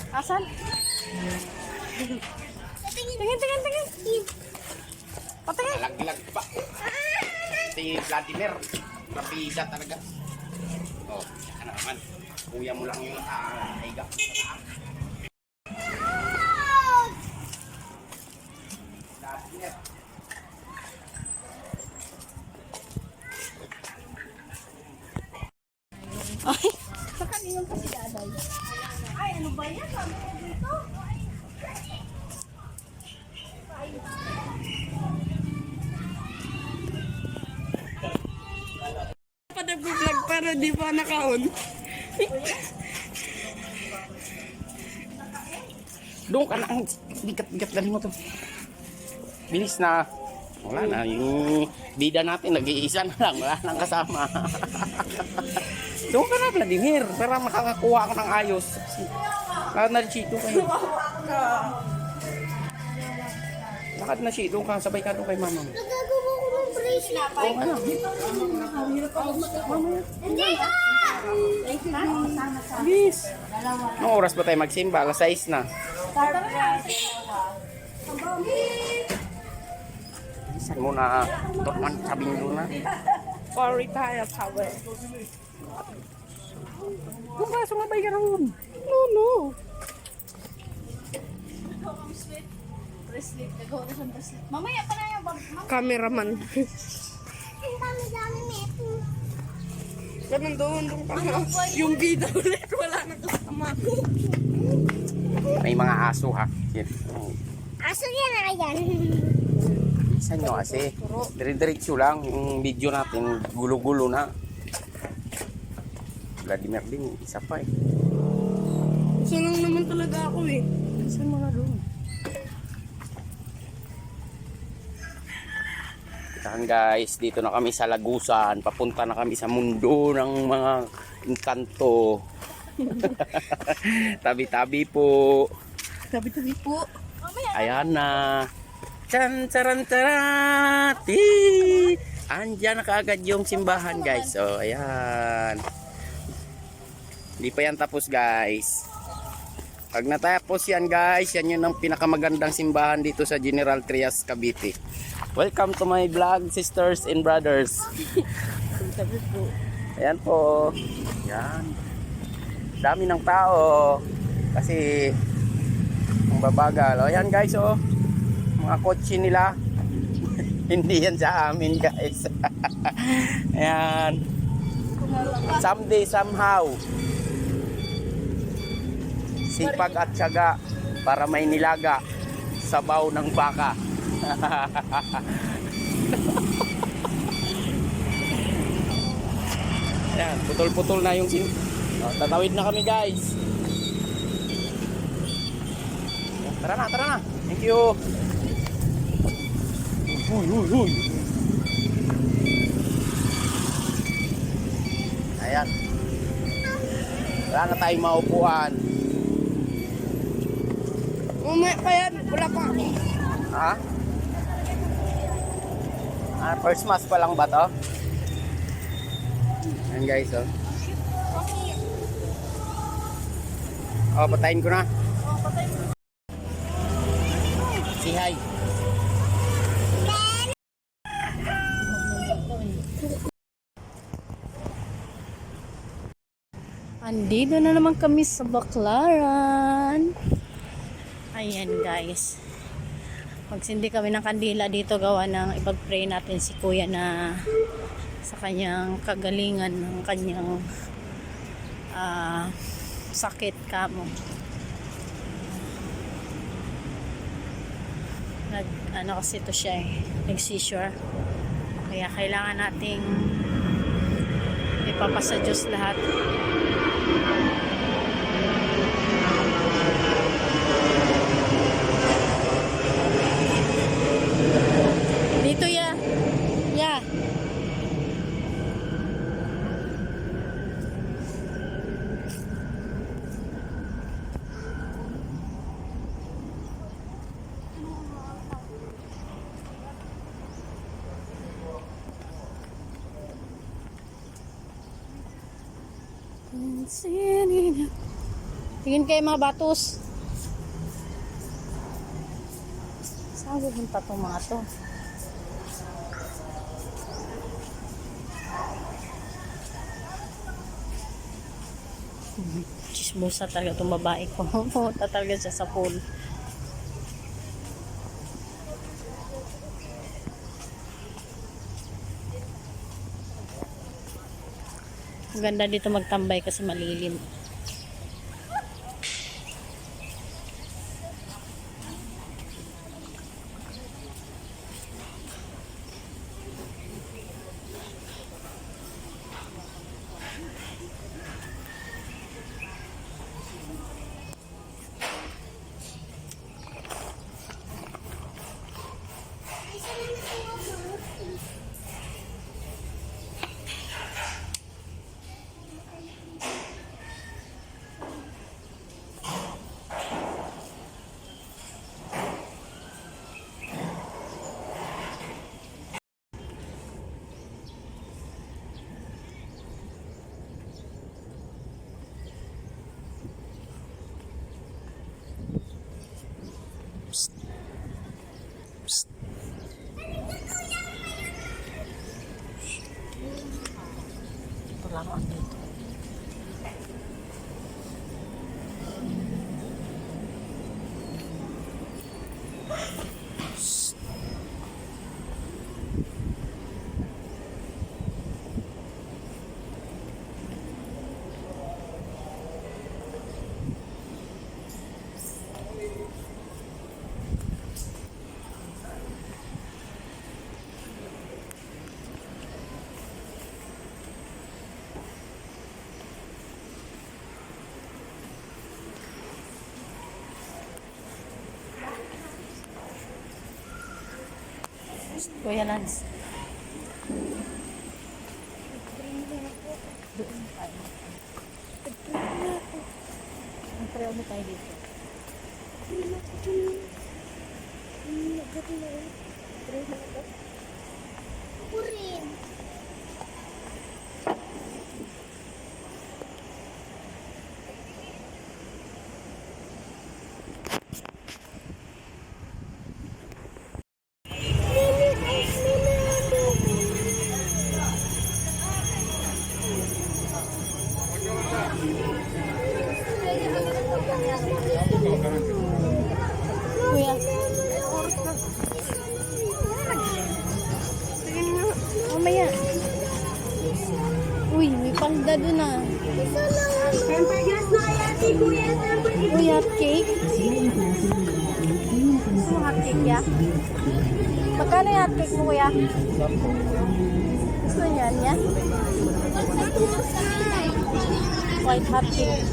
Asan? Tingin. Patingin. Laglag pa. Si Vladimir. Mabisa talaga. Oh, ano naman. Kuya mo lang yung higa. Vladimir. Ay, sa kanino pa si Daday? Ay, ano ba yan? Sabi ko dito. Pa nag-vlog pero di pa naka-on. Doon ka na. Ang bigat-bigat dali mo to. Bilis na. Wala na. Yung bida natin, nag-iisa na lang. Wala nang kasama. Doon ka na, Vladimir. Para makakakuha ako ng ayos. Nalchito kayo. Lakad na siya. Doon ka. Sabay ka doon kay mama mo. Nagagawa ko ng bracelet. Oo ka na. Bilis. Anong oras ba tayo magsimba? Alas 6 na. Bilisan mo na. Turman, sabing doon na. For retire power. Kung ba, sumabay ka roon. No. Bracelet. Nagawa ko siyang bracelet. Mamaya pa na yung bag. Cameraman. Ang dami-dami nito. Ganun doon pa. Yung bida ulit. Wala nang kasama. May mga aso ha. Aso yan na yan. Bilisan nyo kasi. Dire-diretso lang. Yung video natin, gulo-gulo na. Vladimir din, isa pa eh. Gusto lang naman talaga ako eh. Bilisan mo na doon. Yan guys, dito na kami sa Lagusan. Papunta na kami sa mundo ng mga engkanto. Tabi-tabi po. Tabi-tabi po. Ayan na. Chan charan charati. Andiyan na kaagad yung simbahan guys. So ayan. Hindi pa yan tapos guys. Pag natapos yan guys, yan yun ang pinakamagandang simbahan dito sa General Trias, Cavite. Welcome to my vlog, sisters and brothers. Ayan po. Ayan. Dami ng tao. Kasi ang babagal. O ayan guys oh. Mga kotse nila. Hindi yan sa amin guys. Ayan. Someday, somehow. Sipag at tiyaga para may nilaga. Sabaw ng baka. Ayan, putol-putol na yung tatawid na kami guys. Tara na. Thank you. Uy. Ayan. Wala na tayong maupuan. Umay pa yan. Wala pa. Ha? First mass pa lang ba to? Ayan guys oh. Oh, patayin ko na. Say hi. Andito na naman kami sa Baclaran. Ayan guys. Magsindi kami ng kandila dito gawa ng ipag-pray natin si Kuya na sa kanyang kagalingan ng kanyang sakit kamo. Ano kasi ito siya eh, nag-seizure. Kaya kailangan nating ipapasa Diyos lahat. Dito ya. Ya. Tingin kayo mga batos. Saan pupunta tong mga to? Chismosa talaga itong babae ko. Pumunta talaga siya sa pool. Ang ganda dito magtambay kasi malilim. Ito lang ang dito. Kuya Lance. Doon tayo. Ang trail mo tayo dito. Purin. Kuya. Mamaya. Uy, may palda doon ah. Uy, hot cake. Gusto mo hot cake ya? Magkano yung hot cake mo kuya? Gusto niya niya? White hot cake.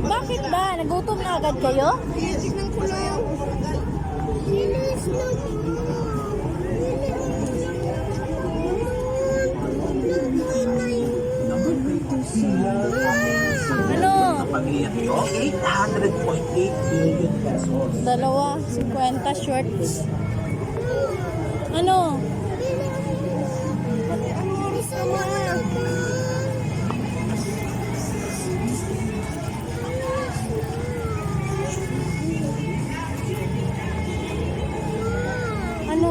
Bakit ba? Nagutom na agad kayo? Tignan ko lang. Linis na. Ano? Pamilya nito, 800.8 billion pesos. Dalawa, 50 shorts. Ano? Ano oras na? Ano?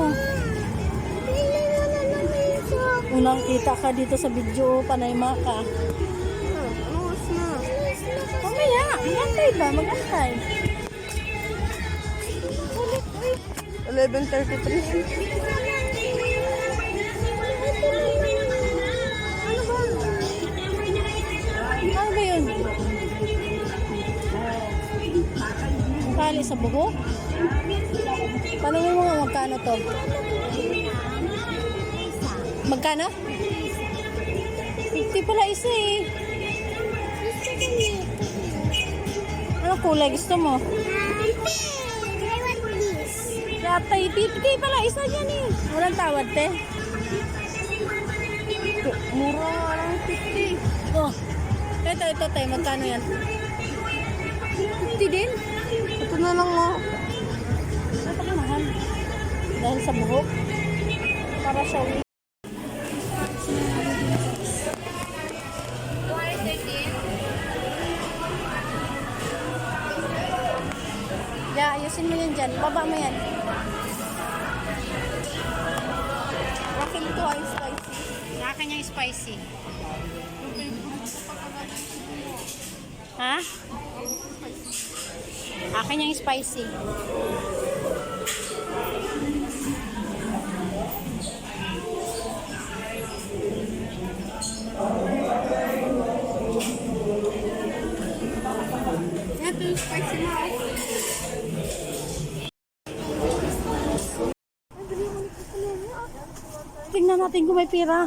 Tingnan mo na naman sa... Unang kita ka dito sa video, panay maka. Ano oras na? Mamaya, magantay ba? Magantay. 11:33. Ano ba yun? Ang kali sa buhok? Paano mo mga magkano to? Magkano? 50 pala isa eh. Ano kulay gusto mo? Yatay, 50 pala isa yan eh. Walang tawad te. Mura lang 50. Oh. Ito tayo. Magkano yan? 50 din? Ito na lang mo. Napakamahal. Dahil sa buhok. Para sa wig. Ya, ayusin mo yan dyan. Baba mo yan. Akin ito ay spicy. Akin yung spicy. Ha? Akin yung spicy. Ito yung spicy na. Tingnan natin kung may pira.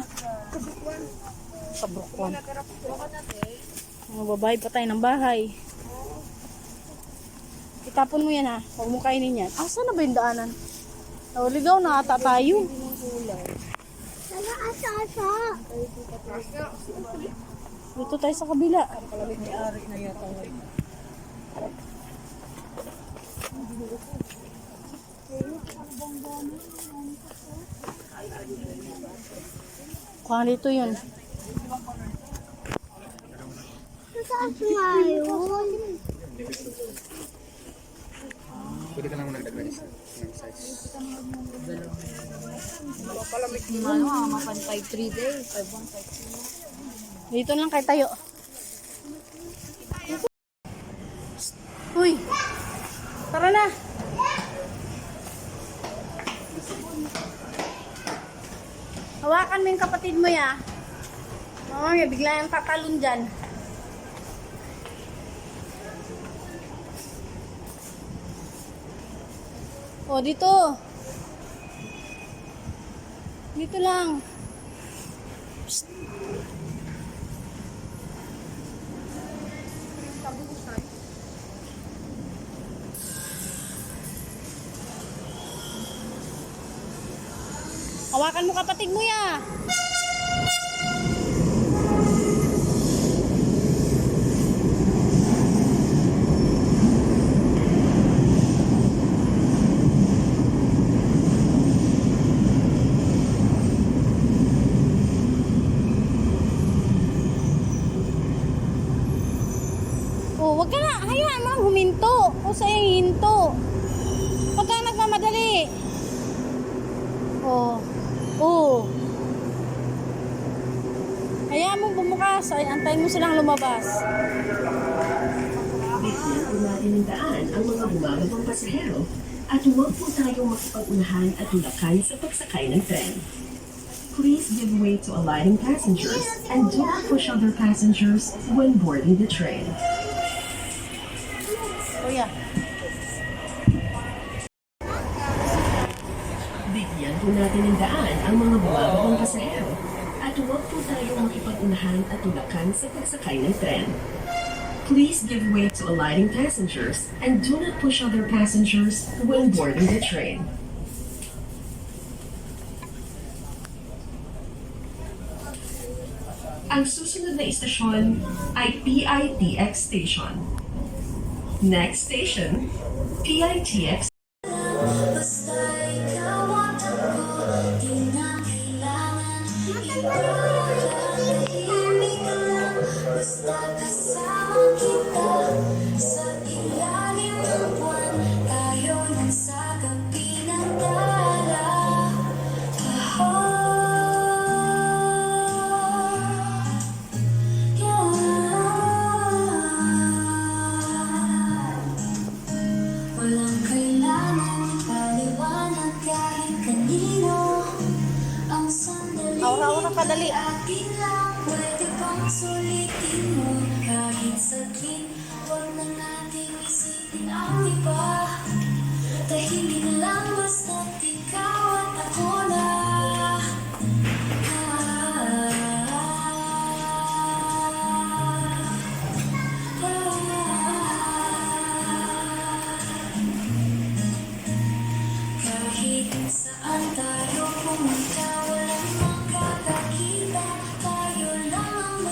Kabrukwan. Mga babae pa tayo ng bahay. Itapon mo yan ha. Huwag mo kainin yan. Asa na ba yung daanan? Nauligaw na ata tayo. Dito tayo sa kabila. Kuha dito yun. Pwede ka lang nagdagdag ng size. Dito lang kay tayo. Uy! Tara na! Hawakan mo yung kapatid mo ya. Mamaya bigla yung tatalon dyan. O, dito. Dito lang. Psst. Hawakan mo kapatid mo ya. Oh, wag ka na. Hayaan mo lang huminto. O sa'yo hinto. Wag ka nagmamadali. Oh. Oh. Hayaan mo bumukas. Ay, antayin mo silang lumabas. Bigyan po natin ng daan ang mga bumababang pasahero at huwag po tayong makipag-unahan at tulakan sa pagsakay ng tren. Please give way to alighting passengers and do not push other passengers when boarding the train. Kuya. Bigyan po natin ng daan ang mga bumababang pasahero at huwag po tayong makipag-unahan at tulakan sa pagsakay ng tren. Please give way to alighting passengers and do not push other passengers when boarding the train. Ang susunod na istasyon ay PITX Station. Next station, PITX. Basta ikaw ang ako, di na kailangan iwanan, tahimik ka lang. Basta kasama kita sa ilalim ng buwan, tayo nang sa gabi ng dala. Walang kailangan ipaliwanag kahit kanino. Ang sandali Aura-aura ka, dali. akin lang. Pwede bang sulitin mo kahit saglit? Huwag na nating isipin ang iba. Tahimik lang basta